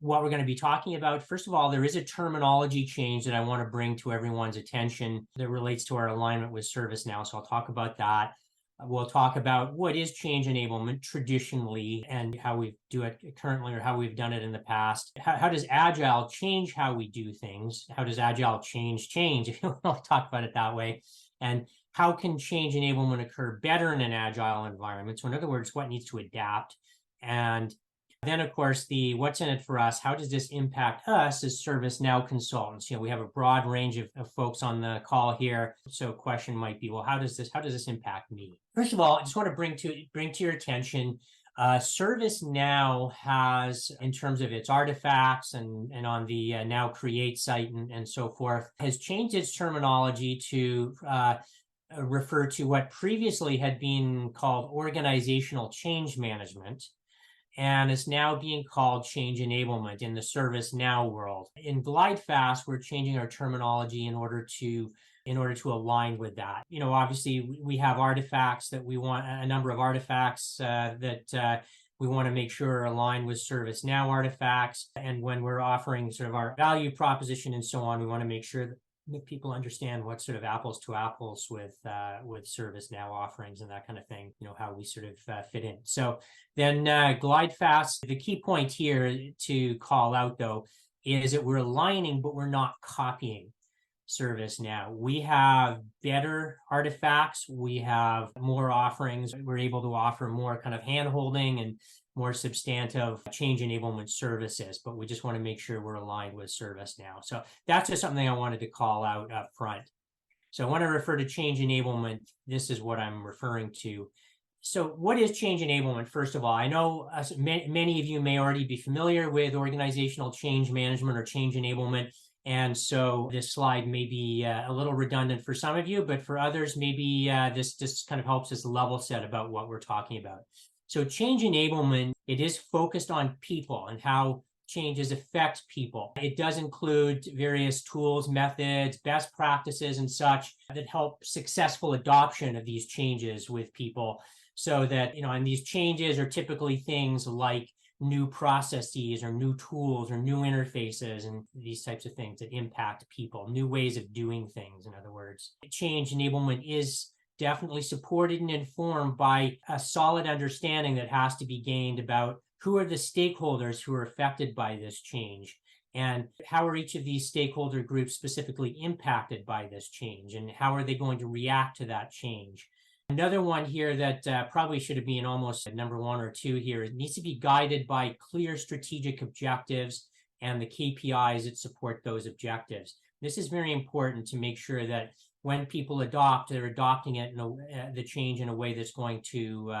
what we're going to be talking about. First of all, there is a terminology change that I want to bring to everyone's attention that relates to our alignment with ServiceNow. So I'll talk about that. We'll talk about what is change enablement traditionally and how we do it currently or how we've done it in the past. How does Agile change how we do things? How does Agile change, if you want to talk about it that way? And how can change enablement occur better in an Agile environment? So in other words, what needs to adapt? And then, of course, the what's in it for us, how does this impact us as ServiceNow consultants? We have a broad range of folks on the call here. So a question might be, well, how does this impact me? First of all, I just want to bring to your attention, ServiceNow has, in terms of its artifacts and on the Now Create site and so forth, has changed its terminology to refer to what previously had been called organizational change management. And it's now being called change enablement in the ServiceNow world. In GlideFast, we're changing our terminology in order to align with that. Obviously, we have artifacts that we want, a number of artifacts that we want to make sure are aligned with ServiceNow artifacts. And when we're offering sort of our value proposition and so on, we want to make sure that people understand what sort of apples to apples with ServiceNow offerings and that kind of thing, how we sort of fit in. So then GlideFast, the key point here to call out, though, is that we're aligning, but we're not copying ServiceNow. We have better artifacts. We have more offerings. We're able to offer more kind of hand-holding and more substantive change enablement services, but we just want to make sure we're aligned with ServiceNow. So that's just something I wanted to call out up front. So I want to refer to change enablement. This is what I'm referring to. So what is change enablement? First of all, I know many of you may already be familiar with organizational change management or change enablement. And so this slide may be a little redundant for some of you, but for others, maybe this just kind of helps us level set about what we're talking about. So change enablement, it is focused on people and how changes affect people. It does include various tools, methods, best practices, and such that help successful adoption of these changes with people so that, and these changes are typically things like new processes or new tools or new interfaces and these types of things that impact people, new ways of doing things, in other words. Change enablement is definitely supported and informed by a solid understanding that has to be gained about who are the stakeholders who are affected by this change and how are each of these stakeholder groups specifically impacted by this change and how are they going to react to that change. Another one here that probably should have been almost number 1 or 2 here, it needs to be guided by clear strategic objectives and the KPIs that support those objectives. This is very important to make sure that when people adopt, they're adopting it the change in a way that's going to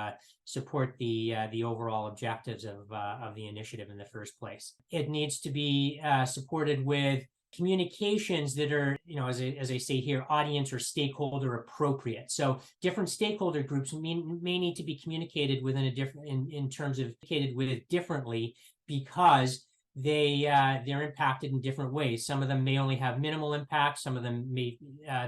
support the overall objectives of the initiative in the first place. It needs to be supported with communications that are, as I say here, audience or stakeholder appropriate. So different stakeholder groups may need to be communicated within a different, in terms of communicated with differently because they're impacted in different ways. Some of them may only have minimal impact. Some of them may,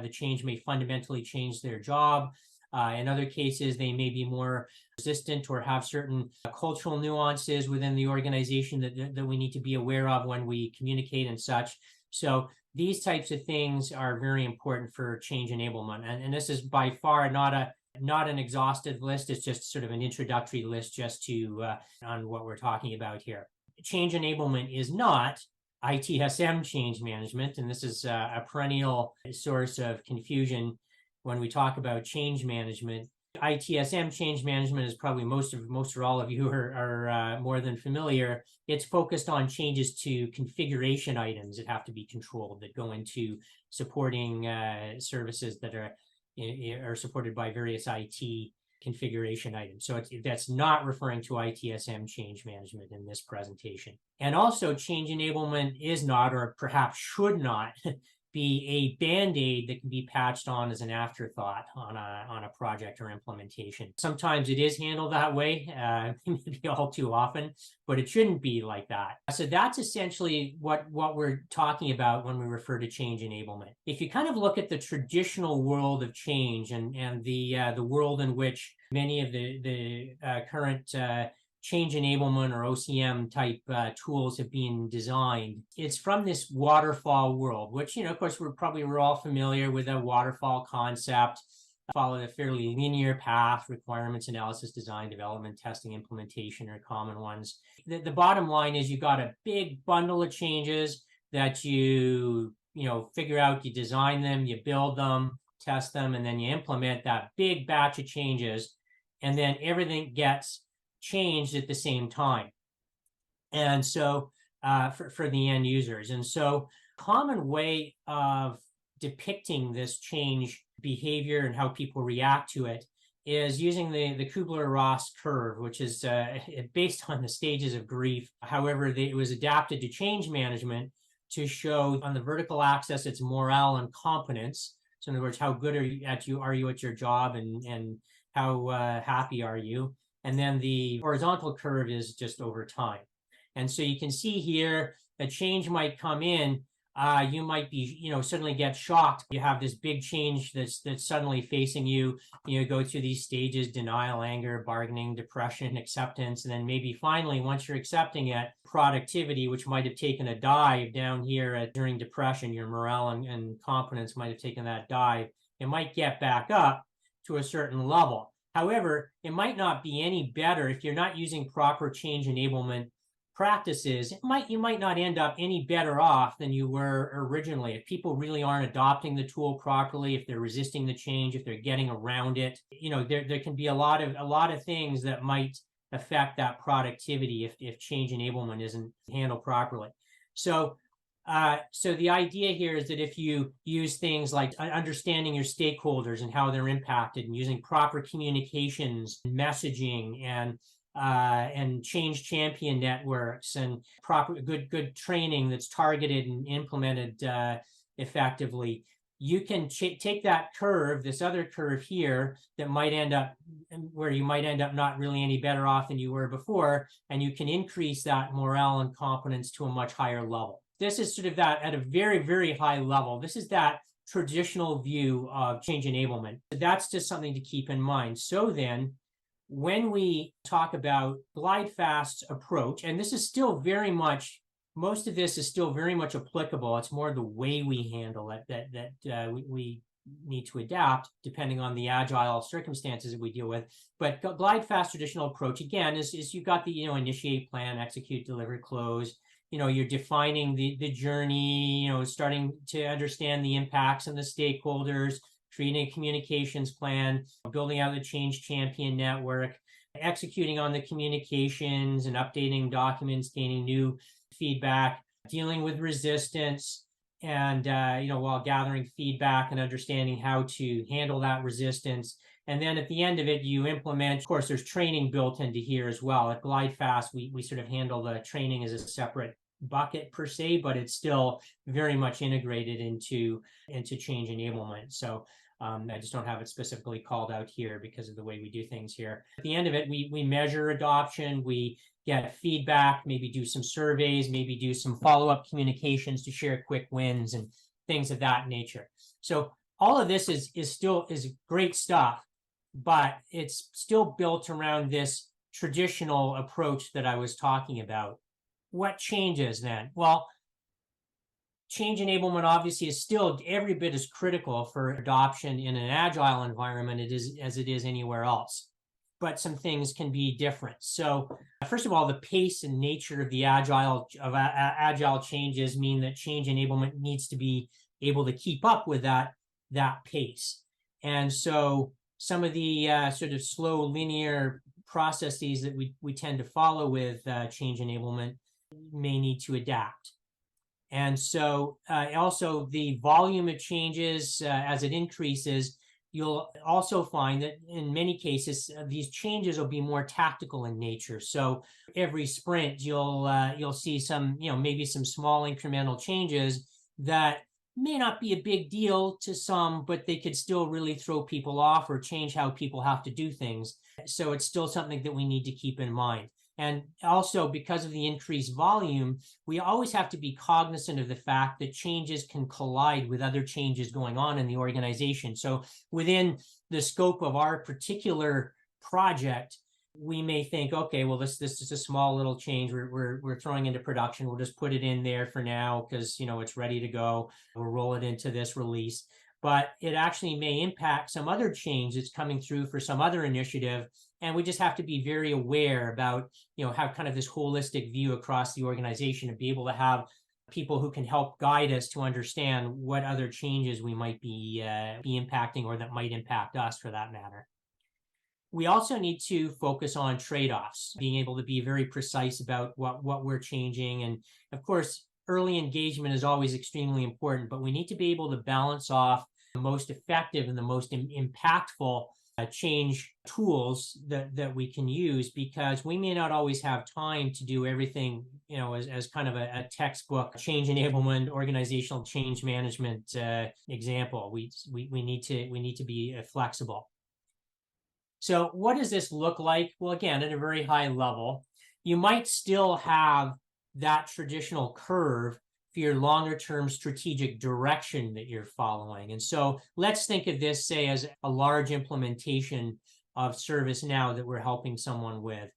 the change may fundamentally change their job. In other cases, they may be more resistant or have certain cultural nuances within the organization that we need to be aware of when we communicate and such. So these types of things are very important for change enablement. And this is by far not an exhaustive list. It's just sort of an introductory list just to on what we're talking about here. Change enablement is not ITSM change management, and this is a perennial source of confusion when we talk about change management. ITSM change management is probably most or all of you are more than familiar. It's focused on changes to configuration items that have to be controlled that go into supporting services that are supported by various IT configuration items. So that's not referring to ITSM change management in this presentation. And also change enablement is not, or perhaps should not, be a Band-Aid that can be patched on as an afterthought on a project or implementation. Sometimes it is handled that way, maybe all too often, but it shouldn't be like that. So that's essentially what we're talking about when we refer to change enablement. If you kind of look at the traditional world of change and the world in which many of the current change enablement or OCM type tools have been designed. It's from this waterfall world, which, of course, we're all familiar with a waterfall concept. Follow a fairly linear path. Requirements analysis, design, development, testing, implementation are common ones. The bottom line is you've got a big bundle of changes that you figure out, you design them, you build them, test them, and then you implement that big batch of changes, and then everything gets changed at the same time. And so for the end users. And so common way of depicting this change behavior and how people react to it is using the Kubler-Ross curve, which is based on the stages of grief. However, it was adapted to change management to show on the vertical axis its morale and competence. So in other words, how good are you at your job, and how happy are you? And then the horizontal curve is just over time. And so you can see here a change might come in. You might be, suddenly get shocked. You have this big change that's suddenly facing you. You go through these stages: denial, anger, bargaining, depression, acceptance, and then maybe finally, once you're accepting it, productivity, which might have taken a dive down here during depression. Your morale and competence might have taken that dive. It might get back up to a certain level. However, it might not be any better if you're not using proper change enablement practices. You might not end up any better off than you were originally. If people really aren't adopting the tool properly, if they're resisting the change, if they're getting around it, there can be a lot of things that might affect that productivity if change enablement isn't handled properly. So the idea here is that if you use things like understanding your stakeholders and how they're impacted, and using proper communications, messaging, and change champion networks, and proper good training that's targeted and implemented effectively, you can take that curve, this other curve here, that might end up where you might end up not really any better off than you were before, and you can increase that morale and competence to a much higher level. This is sort of that at a very, very high level. This is that traditional view of change enablement. That's just something to keep in mind. So then, when we talk about GlideFast's approach, and this is still very much, most of this is still very much applicable. It's more the way we handle it that we need to adapt depending on the agile circumstances that we deal with. But GlideFast traditional approach, again, is you've got the initiate, plan, execute, deliver, close. You're defining the journey, starting to understand the impacts and the stakeholders, creating a communications plan, building out the change champion network, executing on the communications and updating documents, gaining new feedback, dealing with resistance, and while gathering feedback and understanding how to handle that resistance. And then at the end of it, you implement. Of course, there's training built into here as well. At GlideFast, we sort of handle the training as a separate bucket per se, but it's still very much integrated into change enablement. So I just don't have it specifically called out here because of the way we do things here. At the end of it, we measure adoption, we get feedback, maybe do some surveys, maybe do some follow-up communications to share quick wins and things of that nature. So all of this is great stuff, but it's still built around this traditional approach that I was talking about. What changes then? Well, change enablement obviously is still every bit as critical for adoption in an agile environment as it is anywhere else. But some things can be different. So first of all, the pace and nature of the agile changes mean that change enablement needs to be able to keep up with that pace. And so some of the sort of slow linear processes that we tend to follow with change enablement may need to adapt. And so also the volume of changes as it increases, you'll also find that in many cases, these changes will be more tactical in nature. So every sprint, you'll see some, maybe some small incremental changes that may not be a big deal to some, but they could still really throw people off or change how people have to do things. So it's still something that we need to keep in mind. And also, because of the increased volume, we always have to be cognizant of the fact that changes can collide with other changes going on in the organization. So within the scope of our particular project, we may think, okay, well, this is a small little change we're throwing into production. We'll just put it in there for now because it's ready to go. We'll roll it into this release. But it actually may impact some other change that's coming through for some other initiative. And we just have to be very aware about, have kind of this holistic view across the organization and be able to have people who can help guide us to understand what other changes we might be impacting or that might impact us for that matter. We also need to focus on trade-offs, being able to be very precise about what we're changing. And of course, early engagement is always extremely important, but we need to be able to balance off the most effective and the most impactful change tools that we can use, because we may not always have time to do everything, as kind of a textbook change enablement, organizational change management example. We need to be flexible. So what does this look like? Well, again, at a very high level, you might still have that traditional curve for your longer term strategic direction that you're following. And so let's think of this, say, as a large implementation of ServiceNow that we're helping someone with.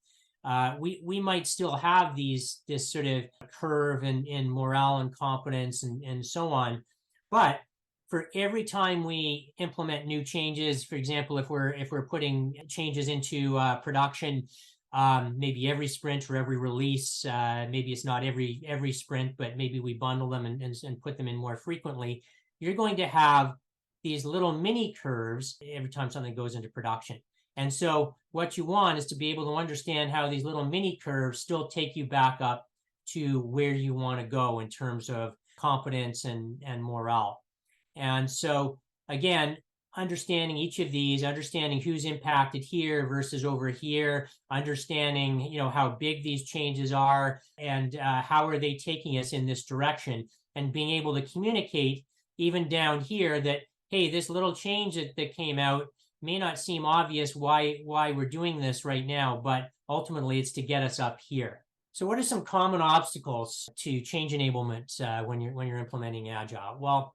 We might still have this sort of curve in morale and competence and so on, but for every time we implement new changes, for example, if we're putting changes into production, maybe every sprint or every release, maybe it's not every sprint, but maybe we bundle them and put them in more frequently, you're going to have these little mini curves every time something goes into production. And so what you want is to be able to understand how these little mini curves still take you back up to where you want to go in terms of competence and morale. And so, again, understanding each of these, understanding who's impacted here versus over here, understanding, how big these changes are and how are they taking us in this direction, and being able to communicate even down here that, hey, this little change that came out may not seem obvious why we're doing this right now, but ultimately it's to get us up here. So what are some common obstacles to change enablement when you're implementing Agile? Well,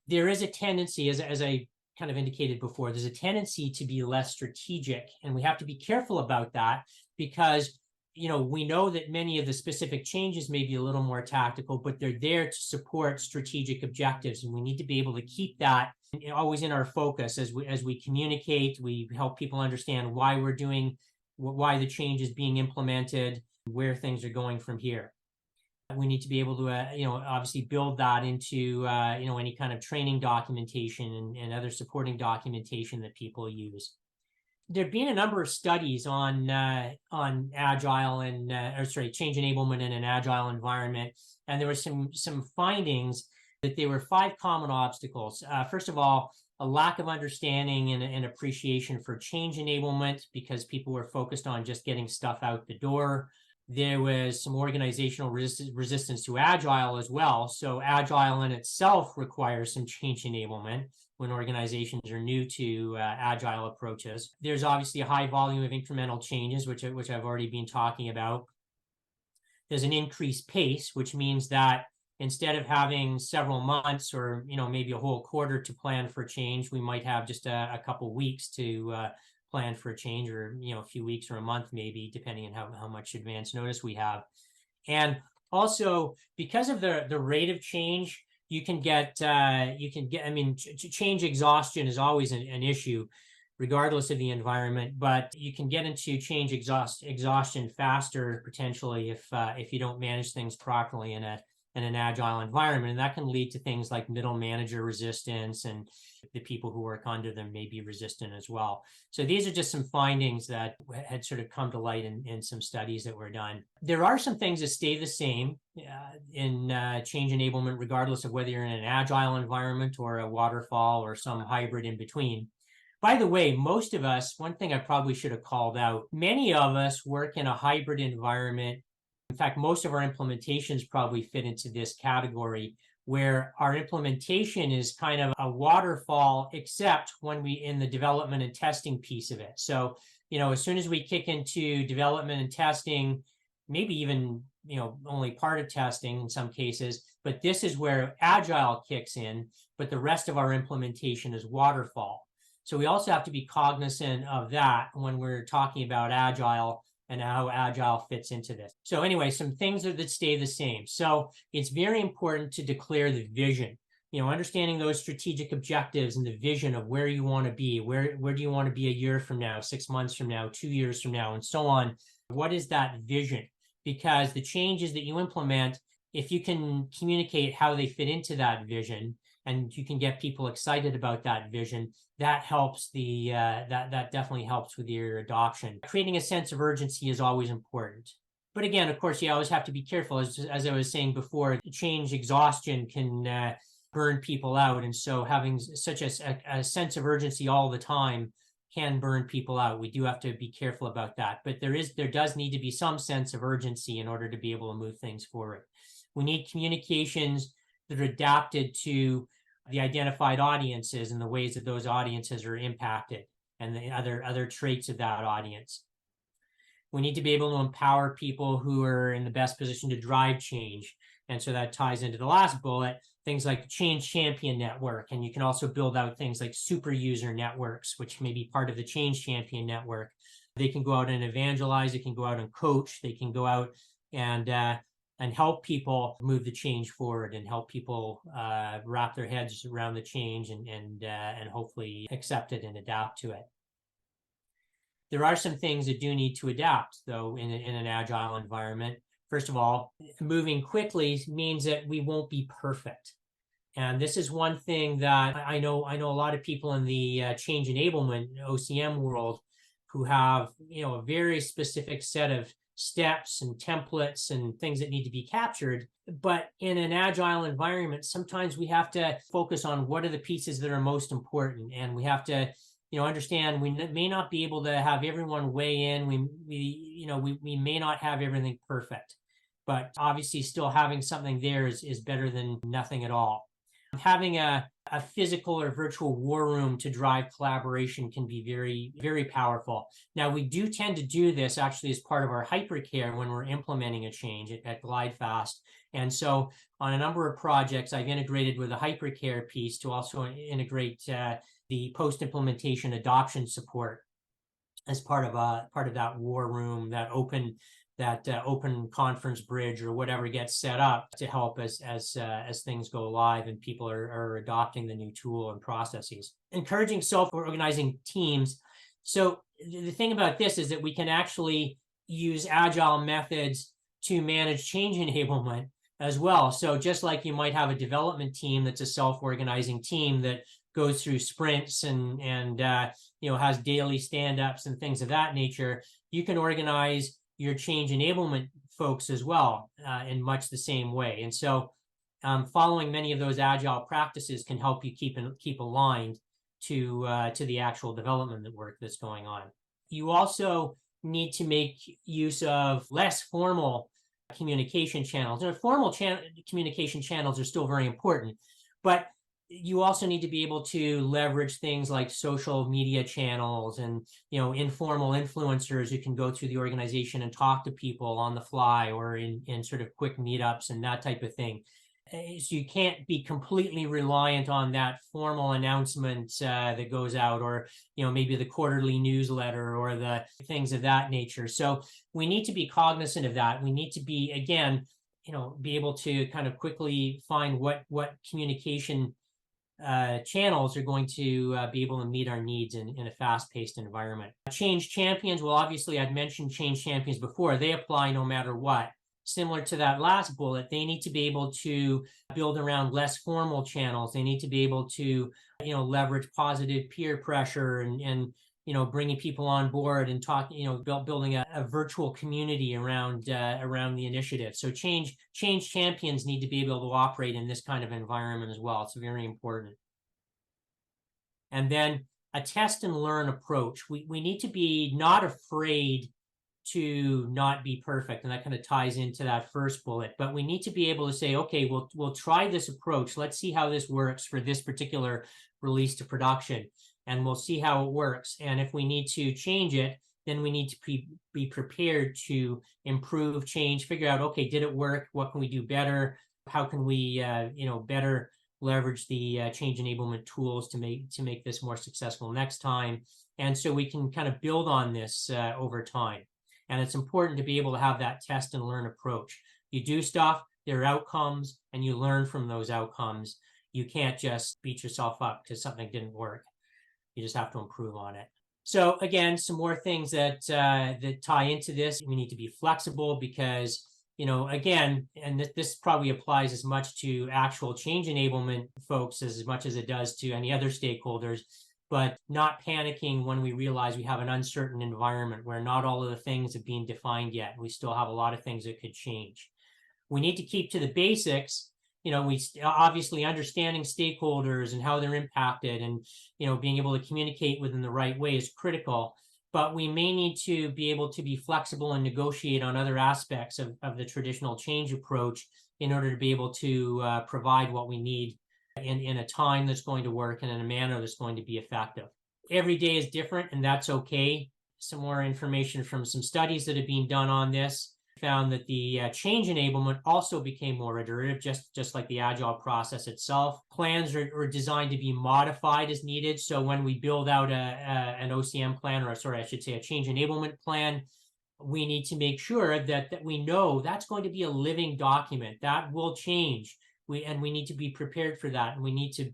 there is a tendency, as I kind of indicated before, there's a tendency to be less strategic, and we have to be careful about that because, we know that many of the specific changes may be a little more tactical, but they're there to support strategic objectives, and we need to be able to keep that always in our focus as we communicate. We help people understand why we're doing, why the change is being implemented, where things are going from here. We need to be able to, obviously build that into, any kind of training documentation and other supporting documentation that people use. There have been a number of studies on Agile and, change enablement in an Agile environment, and there were some findings that there were 5 common obstacles. First of all, a lack of understanding and appreciation for change enablement because people were focused on just getting stuff out the door. There was some organizational resistance to Agile as well. So Agile in itself requires some change enablement when organizations are new to Agile approaches. There's obviously a high volume of incremental changes, which I've already been talking about. There's an increased pace, which means that instead of having several months or maybe a whole quarter to plan for change, we might have just a couple weeks to plan for a change, or a few weeks or a month maybe, depending on how much advance notice we have. And also, because of the rate of change, you can get change exhaustion is always an issue regardless of the environment, but you can get into change exhaustion faster potentially if you don't manage things properly in an Agile environment. And that can lead to things like middle manager resistance, and the people who work under them may be resistant as well. So these are just some findings that had sort of come to light in some studies that were done. There are some things that stay the same in change enablement, regardless of whether you're in an Agile environment or a waterfall or some hybrid in between. By the way, most of us, one thing I probably should have called out, many of us work in a hybrid environment. In fact, most of our implementations probably fit into this category, where our implementation is kind of a waterfall, except when we in the development and testing piece of it. So, as soon as we kick into development and testing, maybe even, only part of testing in some cases, but this is where Agile kicks in, but the rest of our implementation is waterfall. So we also have to be cognizant of that when we're talking about Agile and how Agile fits into this. So anyway, some things that stay the same. So it's very important to declare the vision, understanding those strategic objectives and the vision of where you want to be, where do you want to be a year from now, 6 months from now, 2 years from now, and so on. What is that vision? Because the changes that you implement, if you can communicate how they fit into that vision, and you can get people excited about that vision, that helps that definitely helps with your adoption. Creating a sense of urgency is always important. But again, of course, you always have to be careful. As I was saying before, change exhaustion can burn people out. And so having such a sense of urgency all the time can burn people out. We do have to be careful about that. But there does need to be some sense of urgency in order to be able to move things forward. We need communications that are adapted to the identified audiences and the ways that those audiences are impacted and the other traits of that audience. We need to be able to empower people who are in the best position to drive change. And so that ties into the last bullet, things like Change Champion Network. And you can also build out things like super user networks, which may be part of the Change Champion Network. They can go out and evangelize, they can go out and coach, they can go out and help people move the change forward and help people wrap their heads around the change and hopefully accept it and adapt to it. There are some things that do need to adapt, though, in an Agile environment. First of all, moving quickly means that we won't be perfect. And this is one thing that I know a lot of people in the Change Enablement, OCM world, who have a very specific set of steps and templates and things that need to be captured. But in an Agile environment, sometimes we have to focus on what are the pieces that are most important. And we have to understand we may not be able to have everyone weigh in. We may not have everything perfect, but obviously still having something there is better than nothing at all. Having a physical or virtual war room to drive collaboration can be very, very powerful. Now, we do tend to do this actually as part of our hypercare when we're implementing a change at GlideFast. And so on a number of projects, I've integrated with a hypercare piece to also integrate the post-implementation adoption support as part of that war room, that open conference bridge or whatever gets set up to help as things go live and people are adopting the new tool and processes. Encouraging self-organizing teams. So the thing about this is that we can actually use Agile methods to manage change enablement as well. So just like you might have a development team that's a self-organizing team that goes through sprints and has daily stand-ups and things of that nature, you can organize your change enablement folks as well in much the same way. And so following many of those Agile practices can help you keep aligned to the actual development work that's going on. You also need to make use of less formal communication channels. Formal communication channels are still very important, but you also need to be able to leverage things like social media channels and informal influencers who can go through the organization and talk to people on the fly or in sort of quick meetups and that type of thing. So you can't be completely reliant on that formal announcement that goes out, or maybe the quarterly newsletter or the things of that nature. So we need to be cognizant of that. We need to be, again, be able to kind of quickly find what communication channels are going to be able to meet our needs in a fast-paced environment. Change champions, well, obviously I'd mentioned change champions before. They apply no matter what. Similar to that last bullet, they need to be able to build around less formal channels. They need to be able to, leverage positive peer pressure and bringing people on board and talking, building a virtual community around the initiative. So change champions need to be able to operate in this kind of environment as well. It's very important. And then a test and learn approach. We need to be not afraid to not be perfect, and that kind of ties into that first bullet. But we need to be able to say, okay, we'll try this approach. Let's see how this works for this particular release to production, and we'll see how it works. And if we need to change it, then we need to be prepared to improve, change, figure out, okay, did it work? What can we do better? How can we, better leverage the change enablement tools to make this more successful next time. And so we can kind of build on this over time. And it's important to be able to have that test and learn approach. You do stuff, there are outcomes, and you learn from those outcomes. You can't just beat yourself up because something didn't work. You just have to improve on it. So again, some more things that that tie into this. We need to be flexible because, again, and this probably applies as much to actual change enablement folks as much as it does to any other stakeholders, but not panicking when we realize we have an uncertain environment where not all of the things have been defined yet. We still have a lot of things that could change. We need to keep to the basics. We obviously understanding stakeholders and how they're impacted and, being able to communicate with them the right way is critical, but we may need to be able to be flexible and negotiate on other aspects of the traditional change approach in order to be able to provide what we need in a time that's going to work and in a manner that's going to be effective. Every day is different, and that's okay. Some more information from some studies that have been done on this found that the change enablement also became more iterative, just like the agile process itself. Plans are designed to be modified as needed. So when we build out an OCM plan, or sorry, I should say a change enablement plan, we need to make sure that we know that's going to be a living document that will change. We need to be prepared for that. And we need to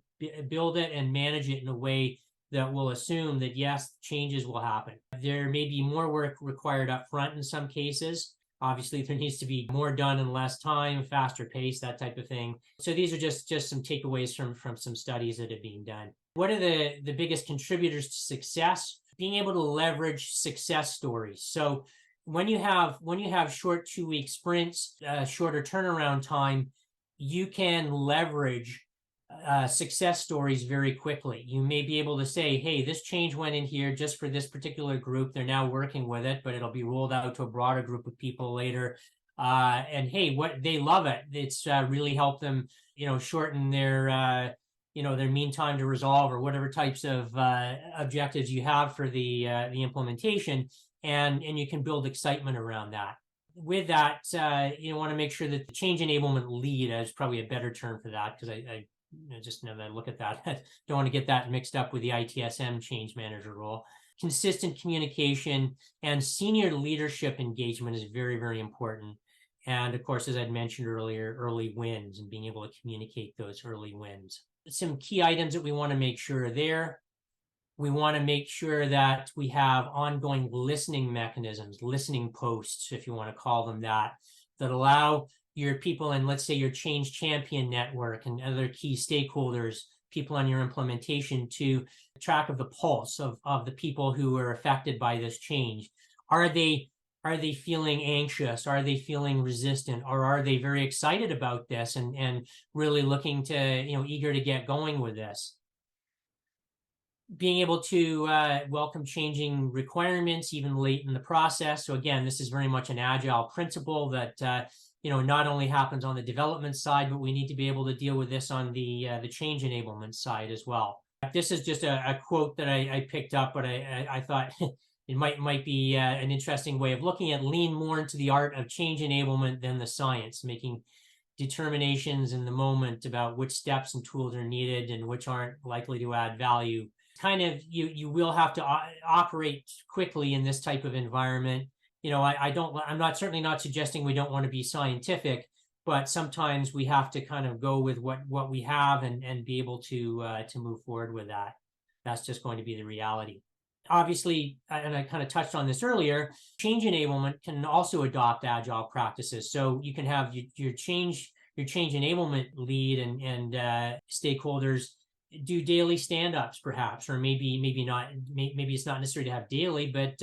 build it and manage it in a way that will assume that, yes, changes will happen. There may be more work required up front in some cases. Obviously, there needs to be more done in less time, faster pace, that type of thing. So these are just some takeaways from some studies that have been done. What are the biggest contributors to success? Being able to leverage success stories. So when you have short 2-week sprints, shorter turnaround time, you can leverage success stories very quickly. You may be able to say, hey, this change went in here just for this particular group. They're now working with it, but it'll be rolled out to a broader group of people later. And hey, what they love it. It's really helped them, shorten their, their mean time to resolve or whatever types of objectives you have for the implementation. And you can build excitement around that. With that, you want to make sure that the change enablement lead is probably a better term for that, because I just now that I look at that, don't want to get that mixed up with the ITSM change manager role. Consistent communication and senior leadership engagement is very, very important. And of course, as I'd mentioned earlier, early wins and being able to communicate those early wins. Some key items that we want to make sure are there. We want to make sure that we have ongoing listening mechanisms, listening posts, if you want to call them that allow your people in, let's say, your change champion network and other key stakeholders, people on your implementation, to track of the pulse of the people who are affected by this change. Are they feeling anxious? Are they feeling resistant? Or are they very excited about this and really looking to, eager to get going with this? Being able to welcome changing requirements even late in the process. So again, this is very much an agile principle that not only happens on the development side, but we need to be able to deal with this on the change enablement side as well. This is just a quote that I picked up, but I thought it might be an interesting way of looking at lean more into the art of change enablement than the science, making determinations in the moment about which steps and tools are needed and which aren't likely to add value. Kind of, you will have to operate quickly in this type of environment. I'm certainly not suggesting we don't want to be scientific, but sometimes we have to kind of go with what we have and be able to move forward with that. That's just going to be the reality. Obviously, and I kind of touched on this earlier, change enablement can also adopt agile practices. So you can have your change enablement lead and stakeholders do daily stand-ups, perhaps, or maybe not. Maybe it's not necessary to have daily, but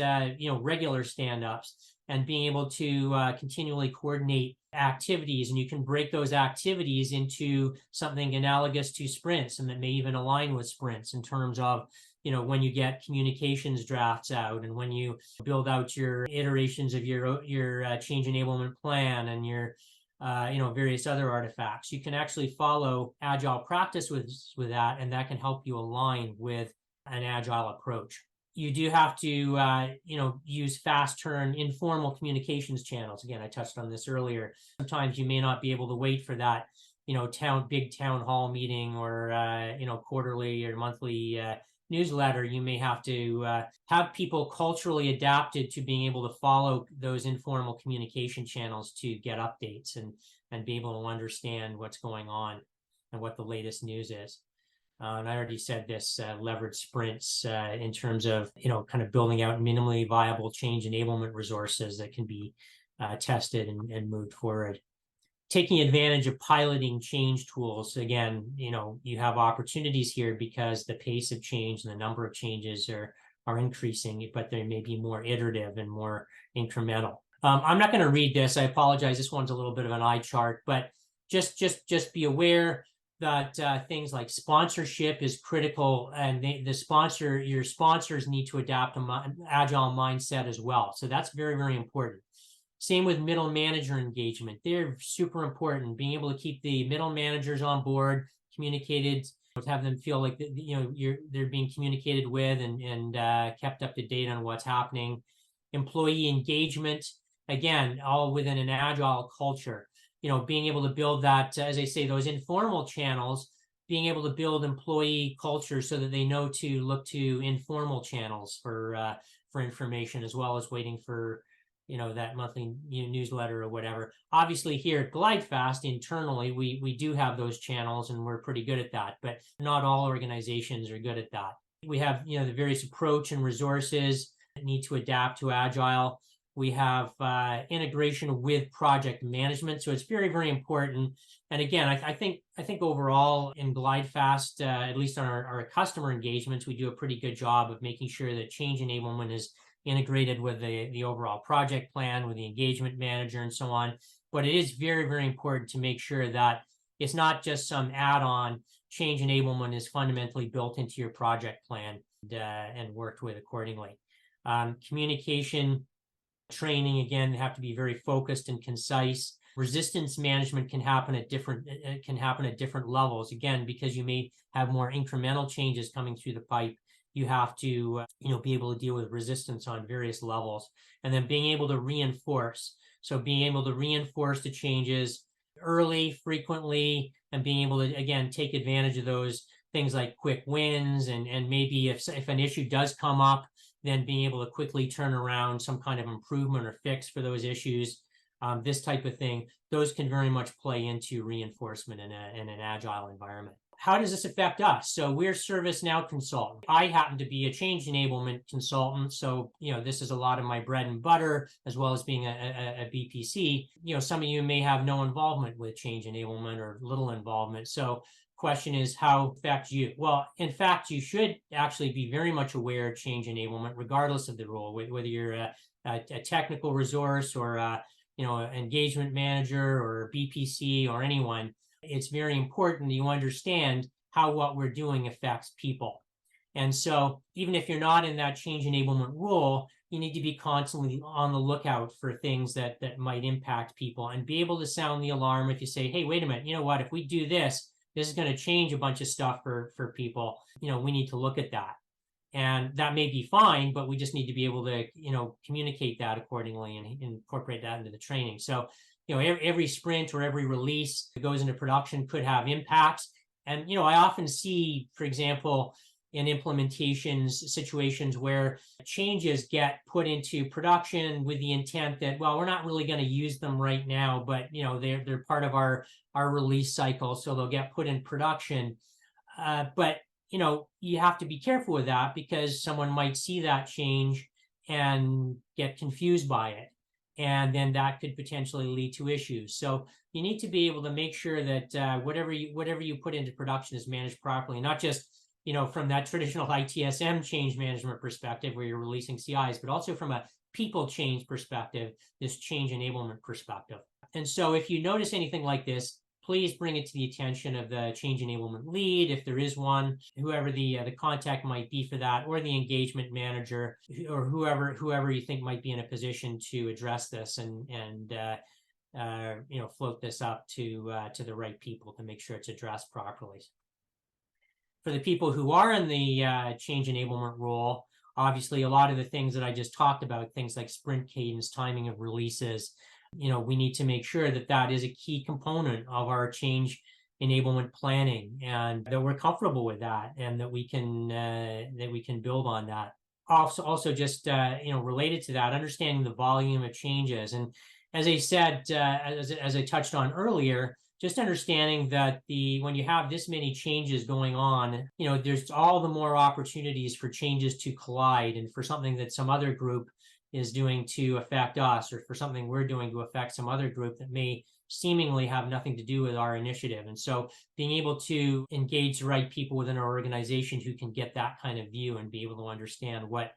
regular stand-ups, and being able to continually coordinate activities. And you can break those activities into something analogous to sprints, and that may even align with sprints in terms of when you get communications drafts out, and when you build out your iterations of your change enablement plan and your various other artifacts. You can actually follow agile practice with that, and that can help you align with an agile approach. You do have to, use fast turn informal communications channels. Again, I touched on this earlier. Sometimes you may not be able to wait for that big town hall meeting or, quarterly or monthly newsletter, you may have to have people culturally adapted to being able to follow those informal communication channels to get updates and be able to understand what's going on and what the latest news is. And I already said this, leverage sprints in terms of, kind of building out minimally viable change enablement resources that can be tested and moved forward. Taking advantage of piloting change tools. Again, you have opportunities here because the pace of change and the number of changes are increasing, but they may be more iterative and more incremental. I'm not going to read this. I apologize. This one's a little bit of an eye chart, but just be aware that things like sponsorship is critical, and your sponsors need to adapt an agile mindset as well. So that's very, very important. Same with middle manager engagement. They're super important. Being able to keep the middle managers on board, communicated, have them feel like they're being communicated with and kept up to date on what's happening. Employee engagement, again, all within an agile culture. Being able to build that, as I say, those informal channels, being able to build employee culture so that they know to look to informal channels for information, as well as waiting for that monthly newsletter or whatever. Obviously, here at GlideFast internally, we do have those channels, and we're pretty good at that. But not all organizations are good at that. We have the various approach and resources that need to adapt to agile. We have integration with project management, so it's very, very important. And again, I think overall in GlideFast, at least on our customer engagements, we do a pretty good job of making sure that change enablement is integrated with the overall project plan, with the engagement manager, and so on. But it is very, very important to make sure that it's not just some add-on. Change enablement is fundamentally built into your project plan and worked with accordingly. Communication training, again, have to be very focused and concise. Resistance management can happen at different levels. Again, because you may have more incremental changes coming through the pipe, you have to be able to deal with resistance on various levels. And then being able to reinforce. So being able to reinforce the changes early, frequently, and being able to, again, take advantage of those things like quick wins, and maybe if an issue does come up, then being able to quickly turn around some kind of improvement or fix for those issues, this type of thing, those can very much play into reinforcement in an agile environment. How does this affect us? So we're ServiceNow consultant. I happen to be a change enablement consultant. So, this is a lot of my bread and butter, as well as being a BPC. Some of you may have no involvement with change enablement or little involvement. So question is, how it affects you? Well, in fact, you should actually be very much aware of change enablement, regardless of the role, whether you're a technical resource or engagement manager or BPC or anyone. It's very important that you understand how what we're doing affects people. And so even if you're not in that change enablement role, you need to be constantly on the lookout for things that might impact people, and be able to sound the alarm if you say, hey, wait a minute, you know what, if we do this is going to change a bunch of stuff for people. We need to look at that. And that may be fine, but we just need to be able to, communicate that accordingly and incorporate that into the training. So, every sprint or every release that goes into production could have impacts. And, I often see, for example, in implementations, situations where changes get put into production with the intent that, well, we're not really going to use them right now, but, they're part of our release cycle, so they'll get put in production. But you have to be careful with that, because someone might see that change and get confused by it. And then that could potentially lead to issues. So you need to be able to make sure that whatever you put into production is managed properly, not just from that traditional ITSM change management perspective where you're releasing CIs, but also from a people change perspective, this change enablement perspective. And so if you notice anything like this, please bring it to the attention of the change enablement lead, if there is one, whoever the contact might be for that, or the engagement manager, or whoever you think might be in a position to address this and float this up to the right people to make sure it's addressed properly. For the people who are in the change enablement role, obviously a lot of the things that I just talked about, things like sprint cadence, timing of releases, we need to make sure that that is a key component of our change enablement planning, and that we're comfortable with that, and that we can build on that. Also just related to that, understanding the volume of changes, and as I said, as I touched on earlier, just understanding that when you have this many changes going on, there's all the more opportunities for changes to collide, and for something that some other group is doing to affect us, or for something we're doing to affect some other group that may seemingly have nothing to do with our initiative. And so being able to engage the right people within our organization who can get that kind of view and be able to understand what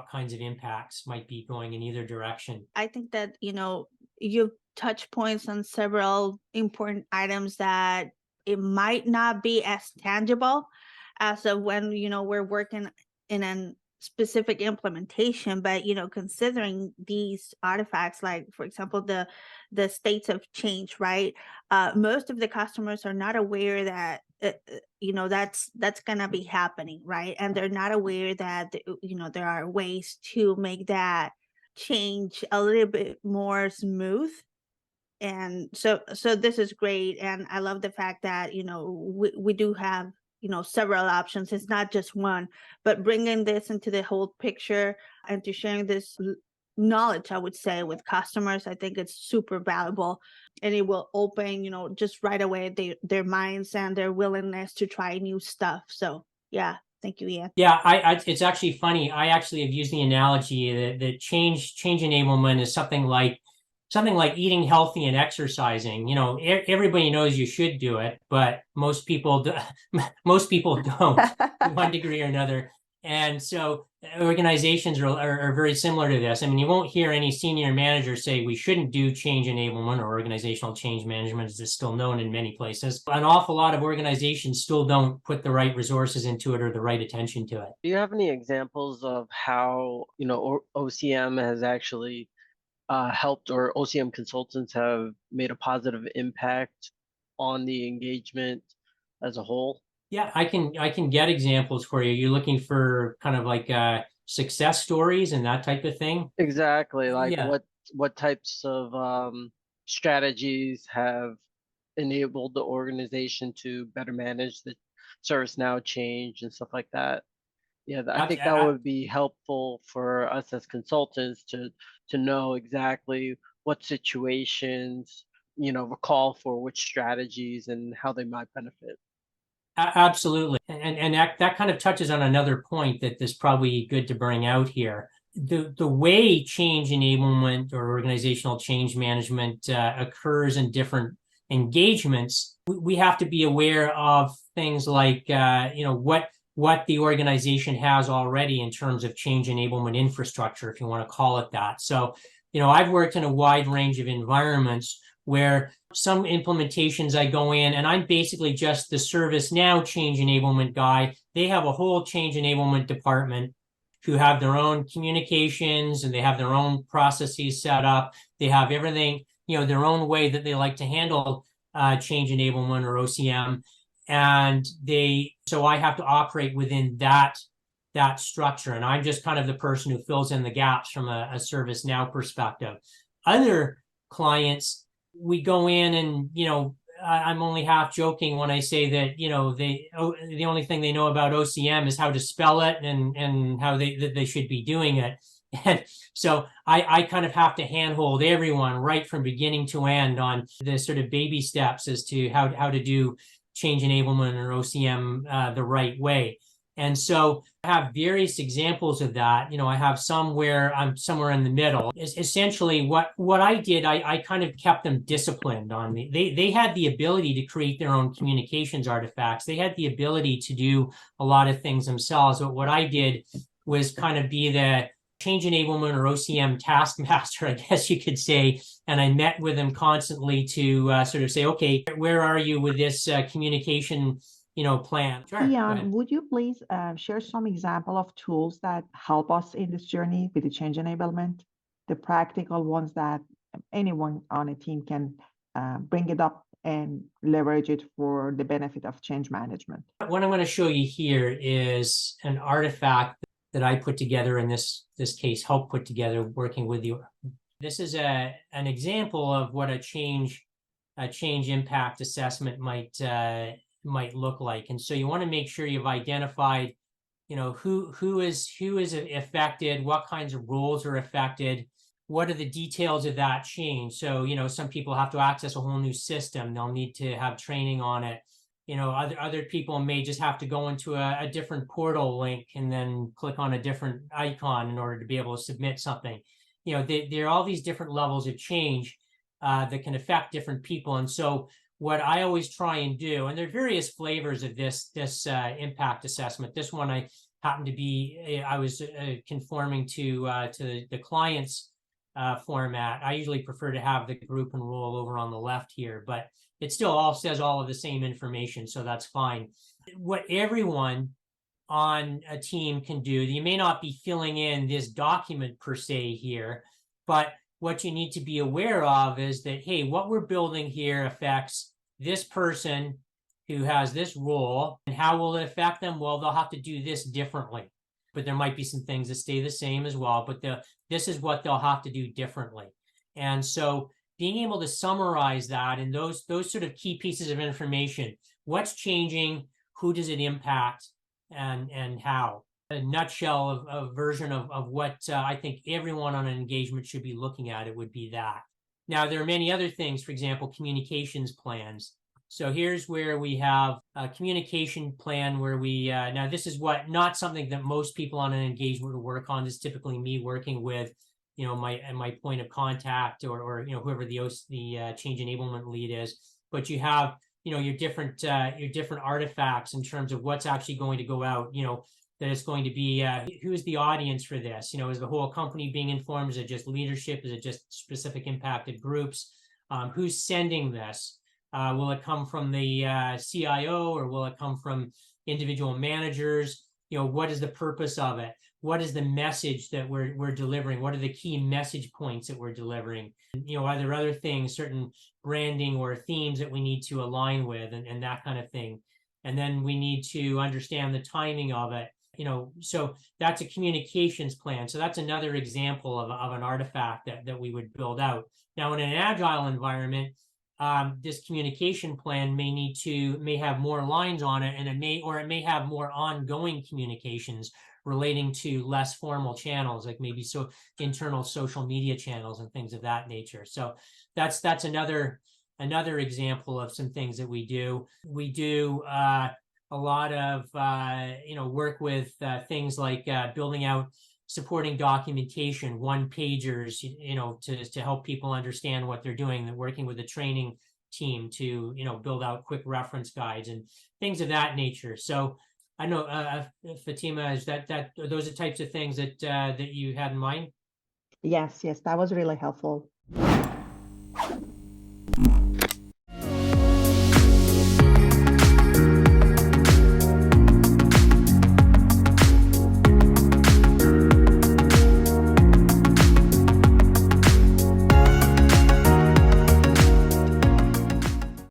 kinds of impacts might be going in either direction. I think that, you touch points on several important items that it might not be as tangible as of when, we're working in a specific implementation, but, considering these artifacts, like, for example, the states of change, right? Most of the customers are not aware that that's gonna be happening, right? And they're not aware that there are ways to make that change a little bit more smooth. And so this is great, and I love the fact that we do have several options. It's not just one, but bringing this into the whole picture and to sharing this knowledge, I would say, with customers, I think it's super valuable, and it will open just right away their minds and their willingness to try new stuff. So yeah, thank you, Ian. Yeah, it's actually funny. I actually have used the analogy that change enablement is something like eating healthy and exercising. Everybody knows you should do it, but most people most people don't to one degree or another. And so organizations are very similar to this. I mean, you won't hear any senior manager say we shouldn't do change enablement, or organizational change management, as it's still known in many places. An awful lot of organizations still don't put the right resources into it or the right attention to it. Do you have any examples of how, OCM has actually helped, or OCM consultants have made a positive impact on the engagement as a whole? Yeah, I can get examples for you. You're looking for kind of like success stories and that type of thing. Exactly. Like Yeah, what types of strategies have enabled the organization to better manage the ServiceNow change and stuff like that? Yeah, I think that would be helpful for us as consultants to know exactly what situations, recall for which strategies and how they might benefit. absolutely. And that kind of touches on another point that is probably good to bring out here. The way change enablement or organizational change management occurs in different engagements, we have to be aware of things like what the organization has already in terms of change enablement infrastructure, if you want to call it that. So, I've worked in a wide range of environments where some implementations I go in and I'm basically just the ServiceNow change enablement guy. They have a whole change enablement department who have their own communications, and they have their own processes set up. They have everything, their own way that they like to handle change enablement or OCM. And so I have to operate within that structure. And I'm just kind of the person who fills in the gaps from a ServiceNow perspective. Other clients, we go in and, I'm only half joking when I say that, the only thing they know about OCM is how to spell it and how they should be doing it. And so I kind of have to handhold everyone right from beginning to end on the sort of baby steps as to how to do change enablement or OCM the right way. And so I have various examples of that. I have some where I'm somewhere in the middle. Essentially, what I did, I kind of kept them disciplined on me. They had the ability to create their own communications artifacts. They had the ability to do a lot of things themselves. But what I did was kind of be the change enablement or OCM taskmaster, I guess you could say. And I met with them constantly to sort of say, okay, where are you with this communication plan? Sure. Ian, would you please share some example of tools that help us in this journey with the change enablement, the practical ones that anyone on a team can bring it up and leverage it for the benefit of change management? What I'm going to show you here is an artifact that I put together, in this case, help put together working with you. This is an example of what a change a change impact assessment might look like. And so you want to make sure you've identified, who is affected, what kinds of roles are affected, what are the details of that change. So, some people have to access a whole new system. They'll need to have training on it. Other people may just have to go into a different portal link and then click on a different icon in order to be able to submit something. There are all these different levels of change that can affect different people. And so what I always try and do, and there are various flavors of this impact assessment. This one I was conforming to the client's format. I usually prefer to have the group and role over on the left here, but it still all says all of the same information, so that's fine. What everyone on a team can do, you may not be filling in this document per se here, but what you need to be aware of is that, hey, what we're building here affects this person who has this role, and how will it affect them? Well, they'll have to do this differently, but there might be some things that stay the same as well, but this is what they'll have to do differently. And so being able to summarize that and those sort of key pieces of information, what's changing, who does it impact, and how. A nutshell of version of what I think everyone on an engagement should be looking at, it would be that. Now, there are many other things, for example, communications plans. So here's where we have a communication plan where we, now this is not something that most people on an engagement would work on. This is typically me working with, my point of contact or whoever the change enablement lead is. But you have, your different artifacts in terms of what's actually going to go out, that it's going to be, who's the audience for this? Is the whole company being informed? Is it just leadership? Is it just specific impacted groups? Who's sending this? Will it come from the CIO or will it come from individual managers? What is the purpose of it? What is the message that we're delivering? What are the key message points that we're delivering? Are there other things, certain branding or themes that we need to align with and that kind of thing? And then we need to understand the timing of it. So that's a communications plan. So that's another example of an artifact that we would build out. Now, in an agile environment, this communication plan may have more lines on it, and it may have more ongoing communications relating to less formal channels, like maybe internal social media channels and things of that nature. So that's another example of some things that we do. We do a lot of work with things like building out supporting documentation, one-pagers, to help people understand what they're doing, and working with the training team to, build out quick reference guides and things of that nature. So I know, Fatima, is that those are types of things that you had in mind? Yes, that was really helpful.